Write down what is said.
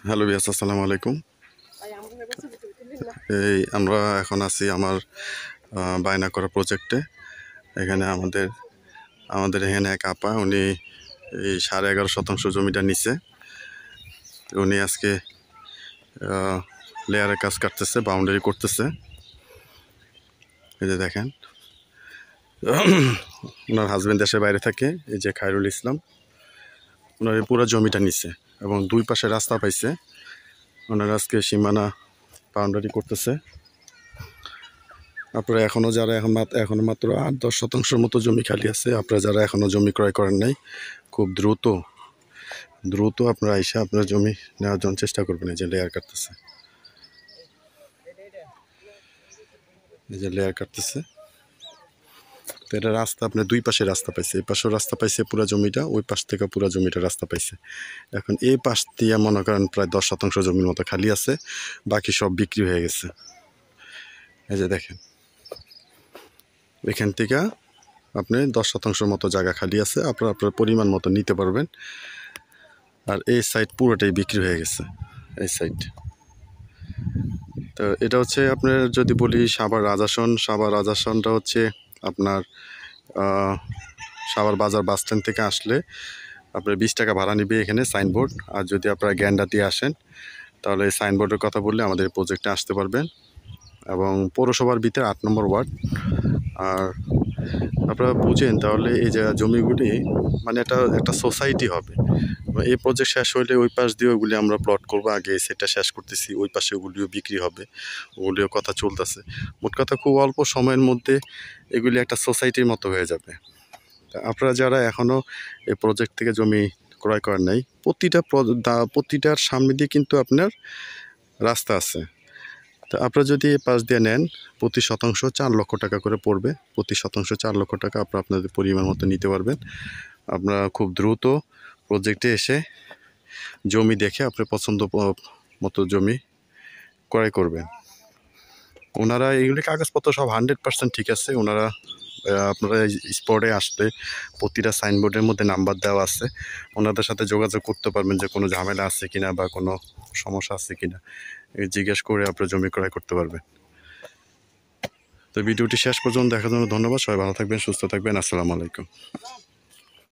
Hello বিয়াস, আসসালামু আলাইকুম। আমরা এখন আছি আমার বায়না করা প্রজেক্টে। এখানে আমাদের এখানে এক আপা, উনি এই 11.5 শতাংশ জমিটা নিছে। উনি আজকে লেয়ারের কাজ কাটতেছে, বাউন্ডারি করতেছে। এই যে দেখেন, ওনার হাজবেন্ড দেশের বাইরে থাকে, এই যে খায়রুল ইসলাম। ওনার এই পুরো জমিটা নিছে এবং দুই পাশে রাস্তা পাইছে। ওনারা আজকে সীমানা বাউন্ডারি করতেছে। আপনারা যারা এখনো মাত্র 8-10 শতাংশের মতো জমি খালি আছে, আপনারা যারা এখনো জমি ক্রয় করেন নাই, খুব দ্রুত আপনারা আইসা আপনার জমি নেওয়ার জন্য চেষ্টা করবেন। এই যে লেয়ার কাটতেছে, তো এটা রাস্তা, আপনার দুই পাশে রাস্তা পাইছে, এই পাশেও রাস্তা পাইছে পুরো জমিটা, ওই পাশ থেকে পুরো জমিটা রাস্তা পাইছে। এখন এই পাশ দিয়ে মনে করেন প্রায় 10 শতাংশ জমির মতো খালি আছে, বাকি সব বিক্রি হয়ে গেছে। এই যে দেখেন, এখান থেকে আপনি 10 শতাংশের মতো জায়গা খালি আছে, আপনার পরিমাণ মতো নিতে পারবেন। আর এই সাইড পুরোটাই বিক্রি হয়ে গেছে, এই সাইড। তো এটা হচ্ছে আপনার, যদি বলি সাভার রাজাসনটা হচ্ছে আপনার সাভার বাজার বাস স্ট্যান্ড থেকে আসলে আপনার 20 টাকা ভাড়া নিবে এখানে সাইনবোর্ড। আর যদি আপনারা গ্যান্ডা দিয়ে আসেন, তাহলে এই সাইনবোর্ডের কথা বললে আমাদের প্রজেক্টে আসতে পারবেন। এবং পৌরসভার ভিতরে 8 নম্বর ওয়ার্ড। আর আপনারা বুঝেন তাহলে এই যে জমিগুলি, মানে এটা একটা সোসাইটি হবে। এই প্রজেক্ট শেষ হইলে ওই পাশ দিয়ে ওইগুলি আমরা প্লট করবো। আগে সেটা শেষ করতেছি, ওই পাশে ওগুলিও বিক্রি হবে, ওগুলিও কথা চলতেছে। মোট কথা খুব অল্প সময়ের মধ্যে এগুলি একটা সোসাইটির মতো হয়ে যাবে। আপনারা যারা এখনও এই প্রজেক্ট থেকে জমি ক্রয় করেন নাই, প্রতিটার সামনে দিয়ে কিন্তু আপনার রাস্তা আছে। তো আপনারা যদি এই পাশ দিয়ে নেন, প্রতি শতাংশ 4 লক্ষ টাকা করে পড়বে। প্রতি শতাংশ 4 লক্ষ টাকা আপনাদের পরিমাণ মতো নিতে পারবেন। আপনারা খুব দ্রুত প্রজেক্টে এসে জমি দেখে আপনার পছন্দ মতো জমি ক্রয় করবেন। ওনারা এইগুলি কাগজপত্র সব 100% ঠিক আছে। আপনারা স্পটে আসলে প্রতিটা সাইনবোর্ডের মধ্যে নাম্বার দেওয়া আছে, ওনাদের সাথে যোগাযোগ করতে পারবেন যে কোনো ঝামেলা আছে কিনা বা কোনো সমস্যা আছে কিনা, জিজ্ঞেস করে আপনারা জমি ক্রয় করতে পারবেন। তো ভিডিওটি শেষ পর্যন্ত দেখার জন্য ধন্যবাদ। সবাই ভালো থাকবেন, সুস্থ থাকবেন। আসসালামু আলাইকুম।